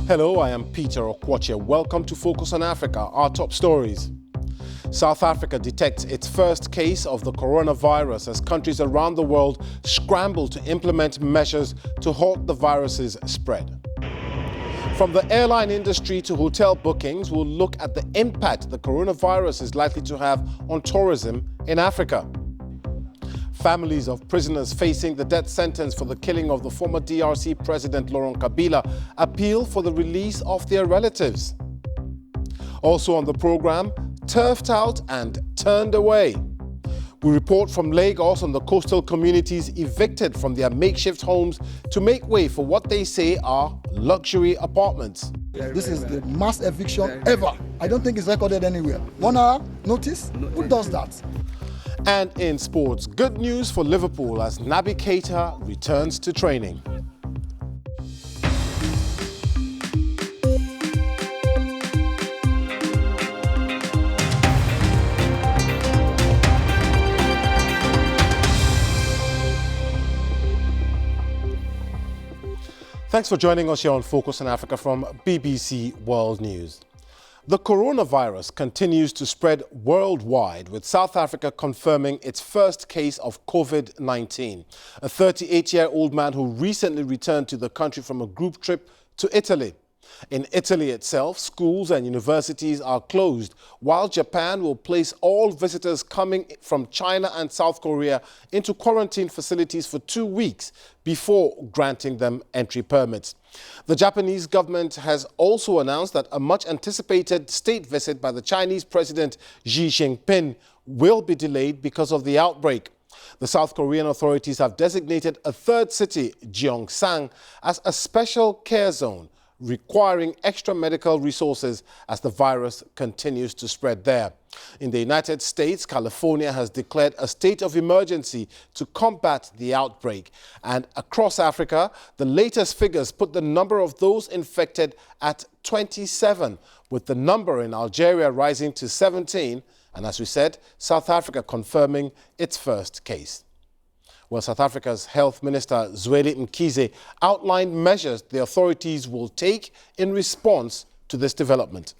Hello, I am Peter Okwache. Welcome to Focus on Africa, our top stories. South Africa detects its first case of the coronavirus as countries around the world scramble to implement measures to halt the virus's spread. From the airline industry to hotel bookings, we'll look at the impact the coronavirus is likely to have on tourism in Africa. Families of prisoners facing the death sentence for the killing of the former DRC President Laurent Kabila appeal for the release of their relatives. Also on the program, turfed out and turned away. We report from Lagos on the coastal communities evicted from their makeshift homes to make way for what they say are luxury apartments. This is the mass eviction ever. I don't think it's recorded anywhere. 1 hour notice? Who does that? And in sports, good news for Liverpool as Naby Keita returns to training. Thanks for joining us here on Focus on Africa from BBC World News. The coronavirus continues to spread worldwide, with South Africa confirming its first case of COVID-19. A 38-year-old man who recently returned to the country from a group trip to Italy. In Italy itself, schools and universities are closed, while Japan will place all visitors coming from China and South Korea into quarantine facilities for 2 weeks before granting them entry permits. The Japanese government has also announced that a much-anticipated state visit by the Chinese President Xi Jinping will be delayed because of the outbreak. The South Korean authorities have designated a third city, Gyeongsang, as a special care zone, requiring extra medical resources as the virus continues to spread there. In the United States, California has declared a state of emergency to combat the outbreak. And across Africa, the latest figures put the number of those infected at 27, with the number in Algeria rising to 17, and as we said, South Africa confirming its first case. Well, South Africa's Health Minister Zweli Mkhize outlined measures the authorities will take in response to this development.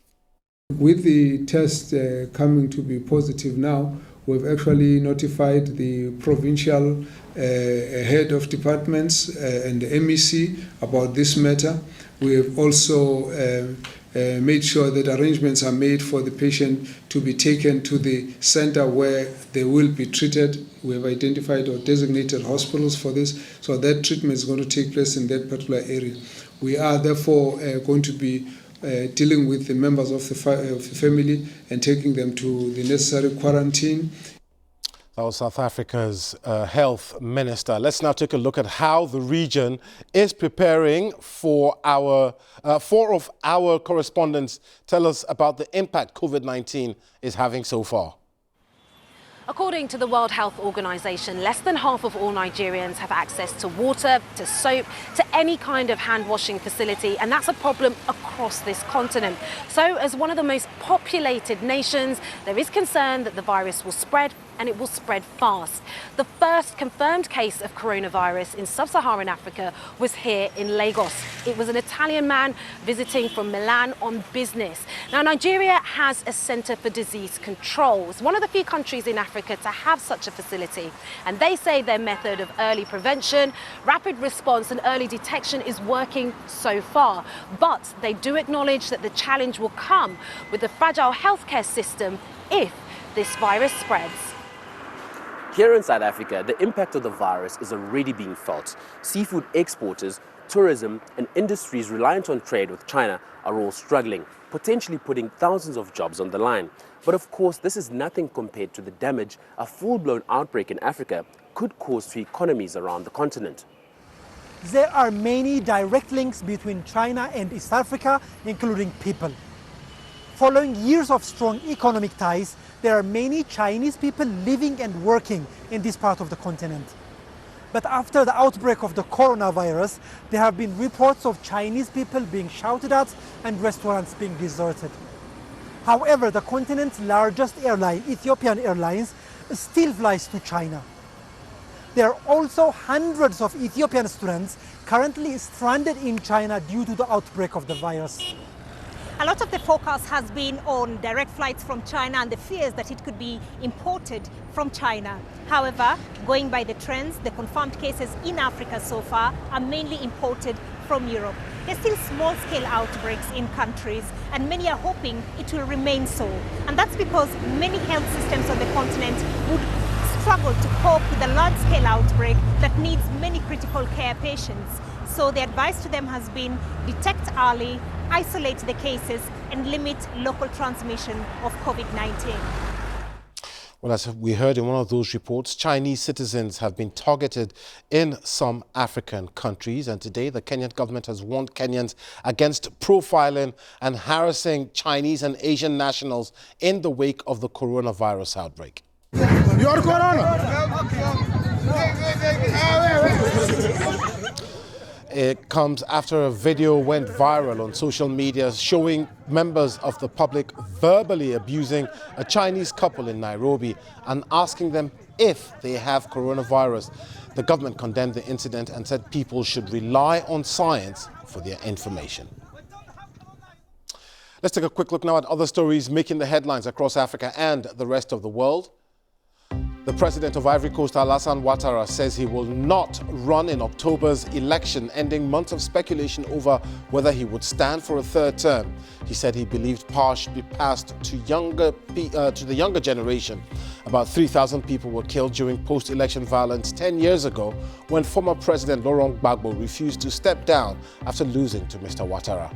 With the test coming to be positive now, we've actually notified the provincial head of departments and the MEC about this matter. We have also made sure that arrangements are made for the patient to be taken to the center where they will be treated. We have identified or designated hospitals for this, so that treatment is going to take place in that particular area. We are therefore going to be dealing with the members of the family and taking them to the necessary quarantine. That was South Africa's health minister. Let's now take a look at how the region is preparing for our, 4 of our correspondents tell us about the impact COVID-19 is having so far. According to the World Health Organization, less than half of all Nigerians have access to water, to soap, to any kind of hand washing facility, and that's a problem across this continent. So as one of the most populated nations, there is concern that the virus will spread, and it will spread fast. The first confirmed case of coronavirus in sub-Saharan Africa was here in Lagos. It was an Italian man visiting from Milan on business. Now, Nigeria has a Center for Disease Control. It's one of the few countries in Africa to have such a facility. And they say their method of early prevention, rapid response and early detection is working so far. But they do acknowledge that the challenge will come with the fragile healthcare system if this virus spreads. Here in South Africa, the impact of the virus is already being felt. Seafood exporters, tourism and industries reliant on trade with China are all struggling, potentially putting thousands of jobs on the line. But of course, this is nothing compared to the damage a full-blown outbreak in Africa could cause to economies around the continent. There are many direct links between China and East Africa, including people. Following years of strong economic ties, there are many Chinese people living and working in this part of the continent. But after the outbreak of the coronavirus, there have been reports of Chinese people being shouted at and restaurants being deserted. However, the continent's largest airline, Ethiopian Airlines, still flies to China. There are also hundreds of Ethiopian students currently stranded in China due to the outbreak of the virus. A lot of the focus has been on direct flights from China and the fears that it could be imported from China. However, going by the trends, the confirmed cases in Africa so far are mainly imported from Europe. There's still small-scale outbreaks in countries, and many are hoping it will remain so. And that's because many health systems on the continent would struggle to cope with a large-scale outbreak that needs many critical care patients. So the advice to them has been detect early, isolate the cases, and limit local transmission of COVID-19. Well, as we heard in one of those reports, Chinese citizens have been targeted in some African countries. And today, the Kenyan government has warned Kenyans against profiling and harassing Chinese and Asian nationals in the wake of the coronavirus outbreak. Your corona. It comes after a video went viral on social media showing members of the public verbally abusing a Chinese couple in Nairobi and asking them if they have coronavirus. The government condemned the incident and said people should rely on science for their information. Let's take a quick look now at other stories making the headlines across Africa and the rest of the world. The president of Ivory Coast, Alassane Ouattara, says he will not run in October's election, ending months of speculation over whether he would stand for a third term. He said he believed power should be passed to the younger generation. About 3,000 people were killed during post-election violence 10 years ago when former President Laurent Gbagbo refused to step down after losing to Mr. Ouattara.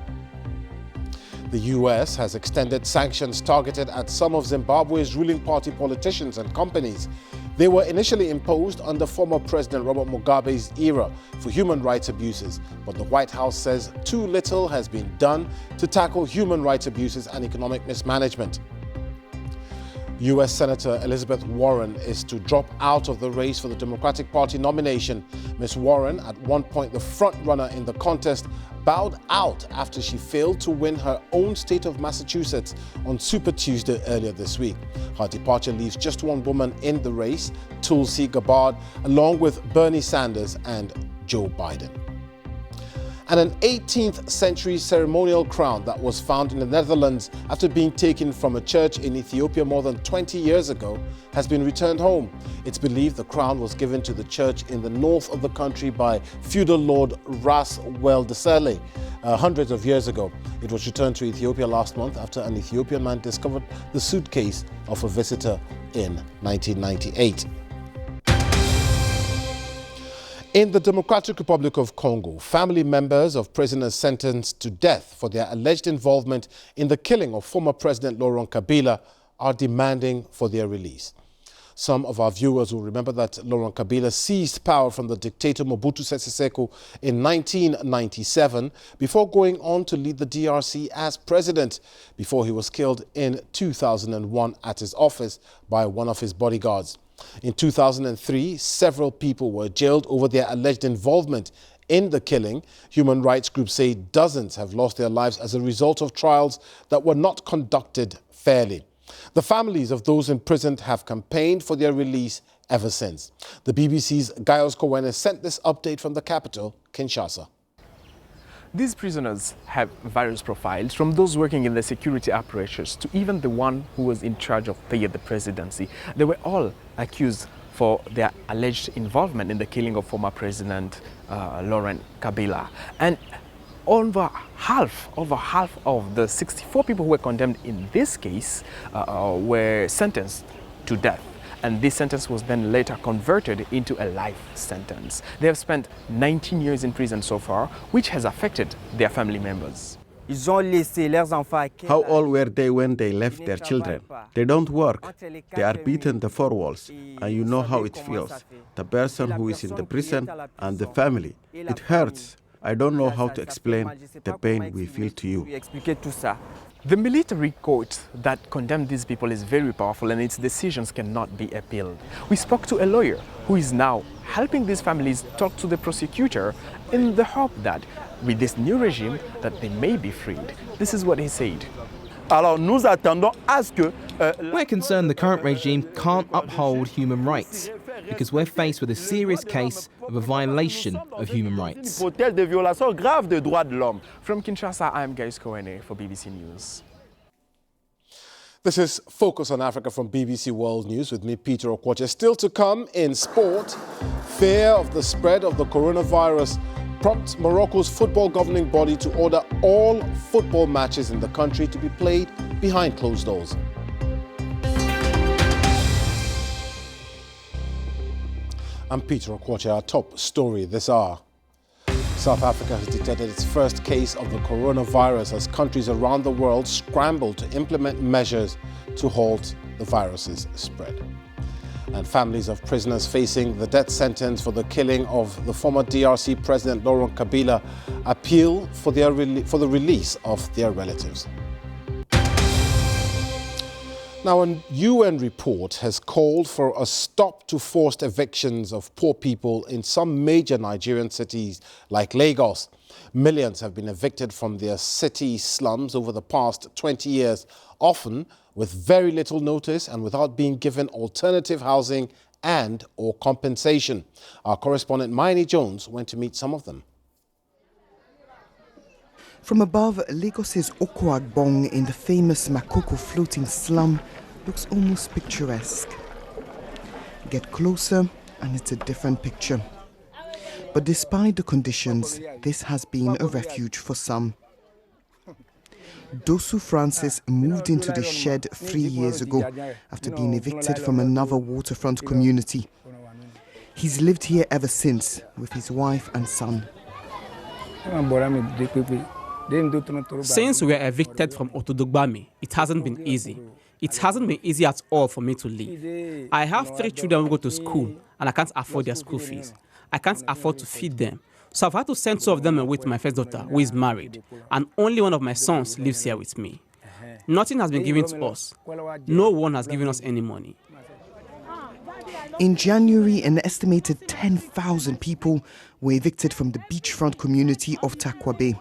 The U.S. has extended sanctions targeted at some of Zimbabwe's ruling party politicians and companies. They were initially imposed under former President Robert Mugabe's era for human rights abuses, but the White House says too little has been done to tackle human rights abuses and economic mismanagement. U.S. Senator Elizabeth Warren is to drop out of the race for the Democratic Party nomination. Ms. Warren, at one point the front-runner in the contest, bowed out after she failed to win her own state of Massachusetts on Super Tuesday earlier this week. Her departure leaves just one woman in the race, Tulsi Gabbard, along with Bernie Sanders and Joe Biden. And an 18th century ceremonial crown that was found in the Netherlands after being taken from a church in Ethiopia more than 20 years ago has been returned home. It's believed the crown was given to the church in the north of the country by feudal lord Ras Weldesele hundreds of years ago. It was returned to Ethiopia last month after an Ethiopian man discovered the suitcase of a visitor in 1998. In the Democratic Republic of Congo, family members of prisoners sentenced to death for their alleged involvement in the killing of former President Laurent Kabila are demanding for their release. Some of our viewers will remember that Laurent Kabila seized power from the dictator Mobutu Sese Seko in 1997 before going on to lead the DRC as president before he was killed in 2001 at his office by one of his bodyguards. In 2003, several people were jailed over their alleged involvement in the killing. Human rights groups say dozens have lost their lives as a result of trials that were not conducted fairly. The families of those imprisoned have campaigned for their release ever since. The BBC's Gaius Kowene sent this update from the capital, Kinshasa. These prisoners have various profiles, from those working in the security apparatus to even the one who was in charge of the presidency. They were all accused for their alleged involvement in the killing of former President Laurent Kabila. And over half of the 64 people who were condemned in this case were sentenced to death. And this sentence was then later converted into a life sentence. They have spent 19 years in prison so far, which has affected their family members. How old were they when they left their children? They don't work. They are beaten the four walls, and you know how it feels. The person who is in the prison and the family. It hurts. I don't know how to explain the pain we feel to you. The military court that condemned these people is very powerful, and its decisions cannot be appealed. We spoke to a lawyer who is now helping these families talk to the prosecutor in the hope that with this new regime that they may be freed. This is what he said. We're concerned the current regime can't uphold human rights. because we're faced with a serious case of a violation of human rights. From Kinshasa, I'm Gais Kowene for BBC News. This is Focus on Africa from BBC World News with me, Peter Okwoche. Still to come in sport, fear of the spread of the coronavirus prompts Morocco's football governing body to order all football matches in the country to be played behind closed doors. I'm Peter Okwoche. Our top story this hour. South Africa has detected its first case of the coronavirus as countries around the world scramble to implement measures to halt the virus's spread. And families of prisoners facing the death sentence for the killing of the former DRC President Laurent Kabila appeal for the release of their relatives. Now, a UN report has called for a stop to forced evictions of poor people in some major Nigerian cities like Lagos. Millions have been evicted from their city slums over the past 20 years, often with very little notice and without being given alternative housing and or compensation. Our correspondent Maini Jones went to meet some of them. From above, Lagos's Okoagbong in the famous Makoko floating slum looks almost picturesque. Get closer and it's a different picture. But despite the conditions, this has been a refuge for some. Dosu Francis moved into the shed 3 years ago after being evicted from another waterfront community. He's lived here ever since with his wife and son. Since we were evicted from Otodogbami, it hasn't been easy. It hasn't been easy at all for me to leave. I have 3 children who go to school and I can't afford their school fees. I can't afford to feed them. So I've had to send 2 of them away to my first daughter, who is married, and only one of my sons lives here with me. Nothing has been given to us. No one has given us any money. In January, an estimated 10,000 people were evicted from the beachfront community of Takwabe.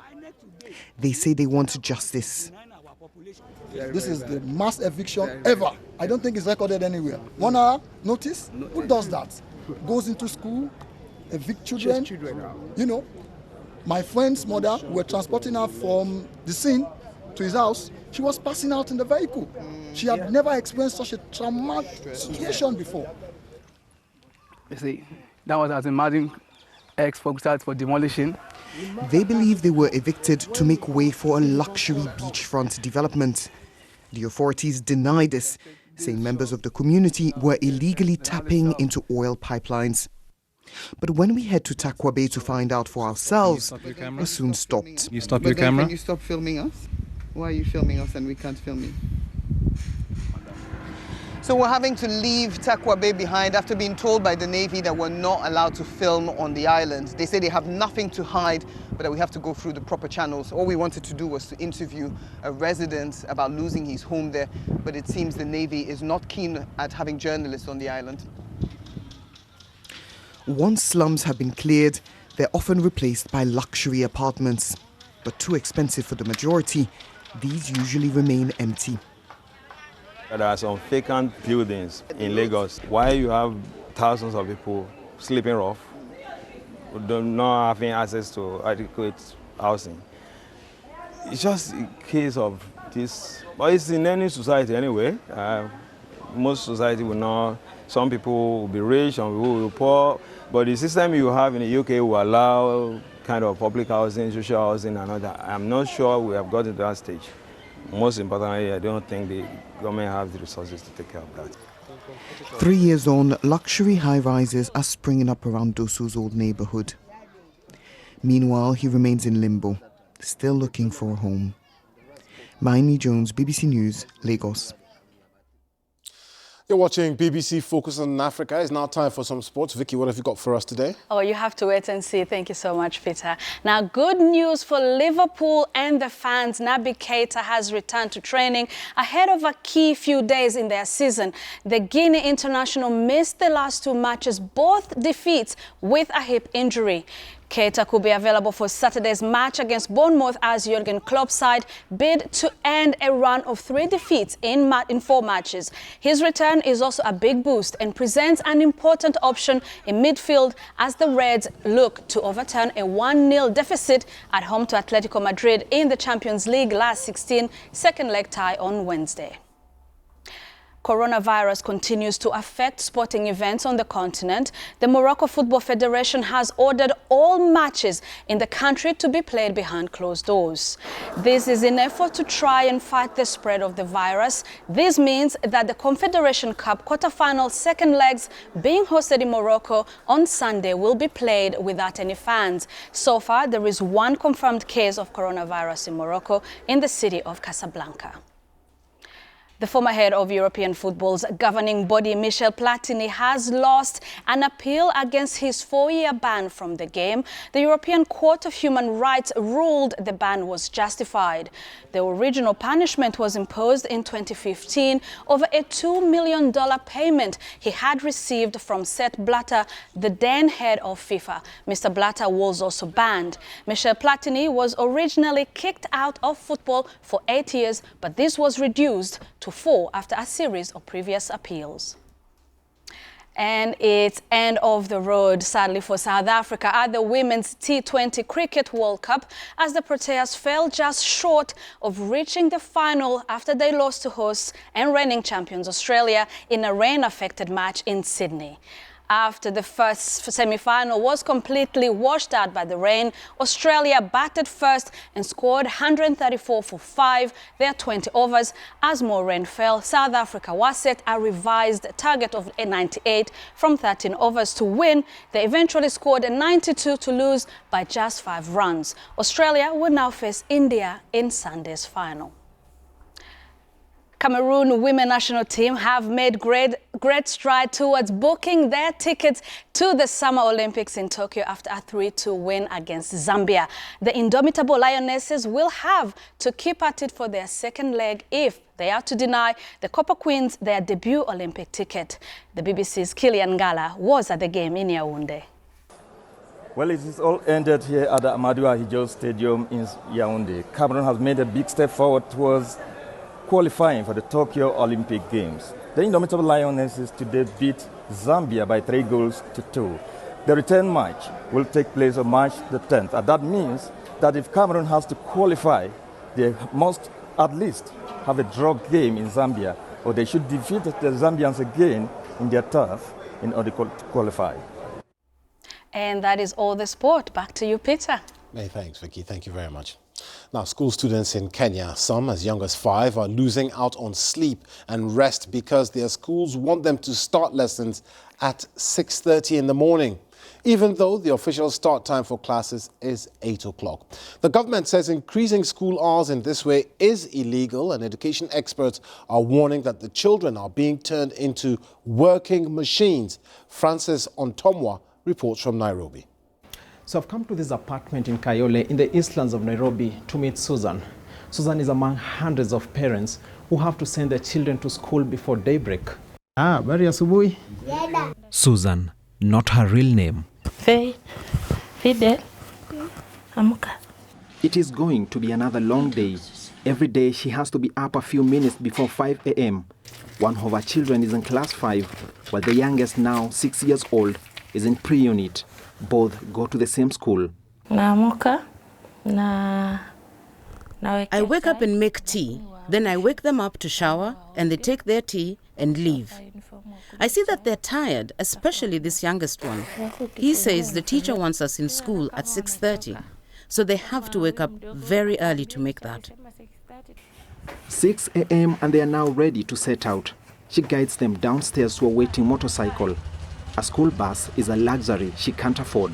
They say they want justice. This is the mass eviction ever. I don't think it's recorded anywhere. 1 hour notice? Who does that? Goes into school, evict children. You know, my friend's mother, we were transporting her from the scene to his house. She was passing out in the vehicle. She had never experienced such a traumatic situation before. You see, that was as imagine ex-folks for demolition. They believe they were evicted to make way for a luxury beachfront development. The authorities deny this, saying members of the community were illegally tapping into oil pipelines. But when we head to Takwabe to find out for ourselves, we soon stopped. You stop your camera? Can you stop filming us? Why are you filming us and we can't film you? So we're having to leave Takwabe behind after being told by the Navy that we're not allowed to film on the island. They say they have nothing to hide, but that we have to go through the proper channels. All we wanted to do was to interview a resident about losing his home there, but it seems the Navy is not keen at having journalists on the island. Once slums have been cleared, they're often replaced by luxury apartments. But too expensive for the majority, these usually remain empty. There are some vacant buildings in Lagos. Why you have thousands of people sleeping rough, not having access to adequate housing. It's just a case of this, but it's in any society anyway. Most society will not, some people will be rich, some people will be poor, but the system you have in the UK will allow kind of public housing, social housing and all that. I'm not sure we have gotten to that stage. Most importantly, I don't think the government has the resources to take care of that. 3 years on, luxury high-rises are springing up around Dosu's old neighborhood. Meanwhile, he remains in limbo, still looking for a home. Maini Jones, BBC News, Lagos. You're watching BBC Focus on Africa. It's now time for some sports. Vicky, what have you got for us today? Oh, you have to wait and see. Thank you so much, Peter. Now, good news for Liverpool and the fans. Naby Keita has returned to training ahead of a key few days in their season. The Guinea international missed the last 2 matches, both defeats with a hip injury. Keita could be available for Saturday's match against Bournemouth as Jurgen Klopp's side bid to end a run of 3 defeats in 4 matches. His return is also a big boost and presents an important option in midfield as the Reds look to overturn a 1-0 deficit at home to Atletico Madrid in the Champions League last 16 second leg tie on Wednesday. Coronavirus continues to affect sporting events on the continent. The Morocco Football Federation has ordered all matches in the country to be played behind closed doors. This is in an effort to try and fight the spread of the virus. This means that the Confederation Cup quarter-final second legs being hosted in Morocco on Sunday will be played without any fans. So far, there is 1 confirmed case of coronavirus in Morocco in the city of Casablanca. The former head of European football's governing body, Michel Platini, has lost an appeal against his 4-year ban from the game. The European Court of Human Rights ruled the ban was justified. The original punishment was imposed in 2015 over a $2 million payment he had received from Sepp Blatter, the then head of FIFA. Mr. Blatter was also banned. Michel Platini was originally kicked out of football for 8 years, but this was reduced to 4 after a series of previous appeals. And it's end of the road, sadly, for South Africa at the Women's T20 Cricket World Cup as the Proteas fell just short of reaching the final after they lost to hosts and reigning champions Australia in a rain-affected match in Sydney. After the first semi-final was completely washed out by the rain, Australia batted first and scored 134 for 5, their 20 overs. As more rain fell, South Africa was set a revised target of 98 from 13 overs to win. They eventually scored 92 to lose by just 5 runs. Australia will now face India in Sunday's final. Cameroon women national team have made great stride towards booking their tickets to the Summer Olympics in Tokyo after a 3-2 win against Zambia. The indomitable Lionesses will have to keep at it for their second leg if they are to deny the Copper Queens their debut Olympic ticket. The BBC's Kilian Ngala was at the game in Yaoundé. Well, it is all ended here at the Amadou Ahidjo Stadium in Yaoundé. Cameroon has made a big step forward towards qualifying for the Tokyo Olympic Games. The indomitable Lionesses today beat Zambia by 3-2. The return match will take place on March the 10th. And that means that if Cameroon has to qualify, they must at least have a draw game in Zambia, or they should defeat the Zambians again in their turf in order to qualify. And that is all the sport. Back to you, Peter. Hey, thanks, Vicky. Thank you very much. Now, school students in Kenya, some as young as 5, are losing out on sleep and rest because their schools want them to start lessons at 6:30 in the morning, even though the official start time for classes is 8 o'clock. The government says increasing school hours in this way is illegal, and education experts are warning that the children are being turned into working machines. Francis Ontomwa reports from Nairobi. So I've come to this apartment in Kayole in the eastlands of Nairobi to meet Susan. Susan is among hundreds of parents who have to send their children to school before daybreak. Bari asubuhi. Susan, not her real name. Fidel. Amuka. It is going to be another long day. Every day she has to be up a few minutes before 5 a.m. One of her children is in class 5, while the youngest, now 6 years old, is in pre-unit. Both go to the same school. I wake up and make tea. Then I wake them up to shower, and they take their tea and leave. I see that they're tired, especially this youngest one. He says the teacher wants us in school at 6:30, so they have to wake up very early to make that. 6 a.m. and they are now ready to set out. She guides them downstairs to a waiting motorcycle. A school bus is a luxury she can't afford.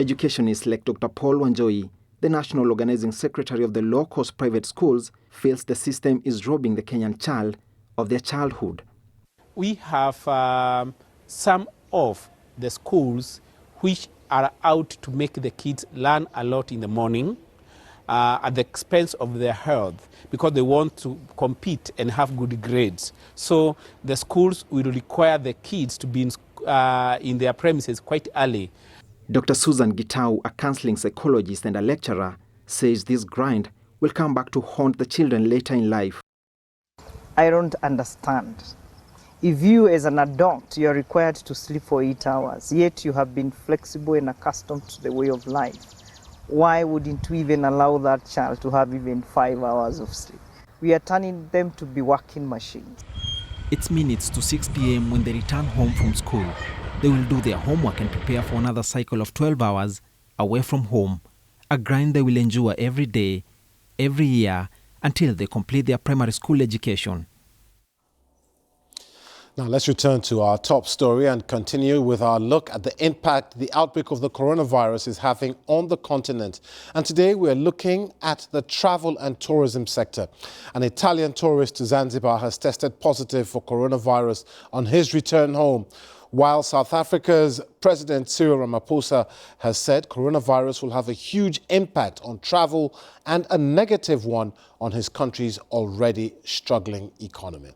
Educationists like Dr. Paul Wanjohi, the National Organizing Secretary of the low-cost private schools, feels the system is robbing the Kenyan child of their childhood. We have some of the schools which are out to make the kids learn a lot in the morning at the expense of their health, because they want to compete and have good grades. So the schools will require the kids to be in their premises quite early. Dr. Susan Gitau, a counseling psychologist and a lecturer, says this grind will come back to haunt the children later in life. I don't understand. If you as an adult, you are required to sleep for 8 hours, yet you have been flexible and accustomed to the way of life, why wouldn't we even allow that child to have even 5 hours of sleep? We are turning them to be working machines. It's minutes to 6 p.m. when they return home from school. They will do their homework and prepare for another cycle of 12 hours away from home, a grind they will endure every day, every year, until they complete their primary school education. Now let's return to our top story and continue with our look at the impact the outbreak of the coronavirus is having on the continent. And today we're looking at the travel and tourism sector. An Italian tourist to Zanzibar has tested positive for coronavirus on his return home, while South Africa's President Cyril Ramaphosa has said coronavirus will have a huge impact on travel and a negative one on his country's already struggling economy.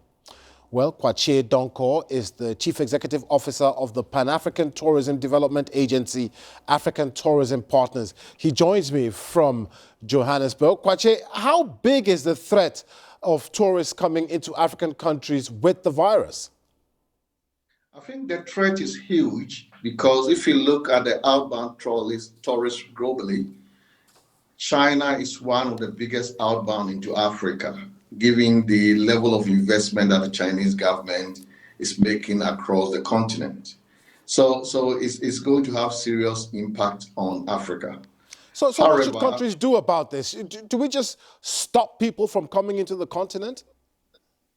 Well, Kwache Donkor is the Chief Executive Officer of the Pan-African Tourism Development Agency, African Tourism Partners. He joins me from Johannesburg. Kwache, how big is the threat of tourists coming into African countries with the virus? I think the threat is huge because if you look at the outbound tourists globally, China is one of the biggest outbound into Africa, given the level of investment that the Chinese government is making across the continent. So it's going to have serious impact on Africa. So what should countries do about this? Do we just stop people from coming into the continent?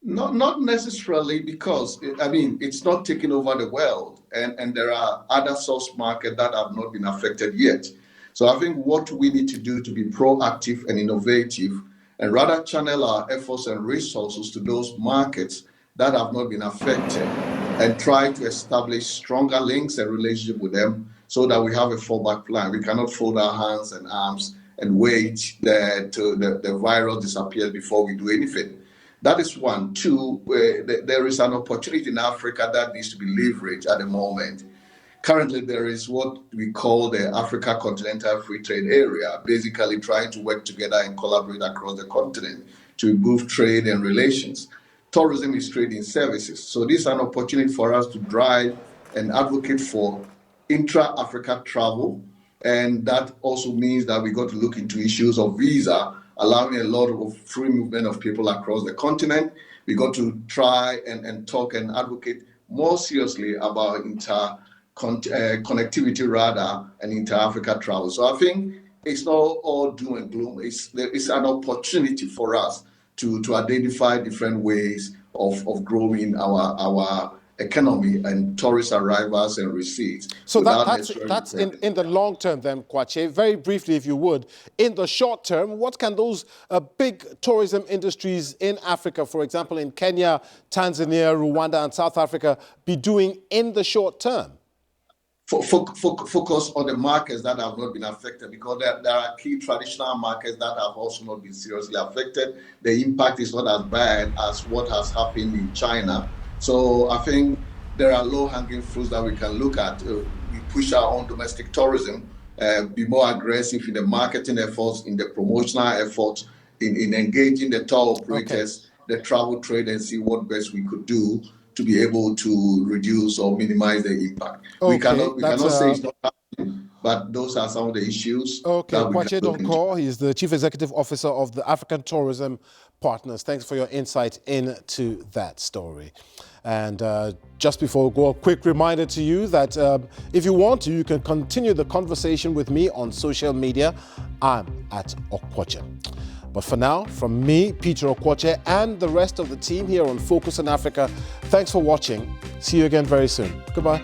Not necessarily, because, I mean, it's not taking over the world, and there are other source markets that have not been affected yet. So I think what we need to do to be proactive and innovative and rather channel our efforts and resources to those markets that have not been affected and try to establish stronger links and relationship with them so that we have a fallback plan. We cannot fold our hands and arms and wait till the virus disappears before we do anything. That is one. Two, there is an opportunity in Africa that needs to be leveraged at the moment. Currently, there is what we call the Africa Continental Free Trade Area, basically trying to work together and collaborate across the continent to improve trade and relations. Tourism is trade in services. So this is an opportunity for us to drive and advocate for intra-Africa travel. And that also means that we got to look into issues of visa, allowing a lot of free movement of people across the continent. We got to try and talk and advocate more seriously about connectivity rather and inter-Africa travel. So I think it's not all doom and gloom. It's an opportunity for us to identify different ways of growing our economy and tourist arrivals and receipts. So that's in the long term then, Kwache. Very briefly, if you would, in the short term, what can those big tourism industries in Africa, for example, in Kenya, Tanzania, Rwanda, and South Africa, be doing in the short term? Focus on the markets that have not been affected, because there are key traditional markets that have also not been seriously affected. The impact is not as bad as what has happened in China. So I think there are low-hanging fruits that we can look at. We push our own domestic tourism, be more aggressive in the marketing efforts, in the promotional efforts, in engaging the tour operators, the travel trade, and see what best we could do to be able to reduce or minimize the impact. We cannot say it's not happening, but those are some of the issues. Okay, Kwache Donkor, he's the Chief Executive Officer of the African Tourism Partners. Thanks for your insight into that story. And just before we go, a quick reminder to you that if you want to, you can continue the conversation with me on social media. I'm at Okwoche. But for now, from me, Peter Okwoche, and the rest of the team here on Focus on Africa, thanks for watching. See you again very soon. Goodbye.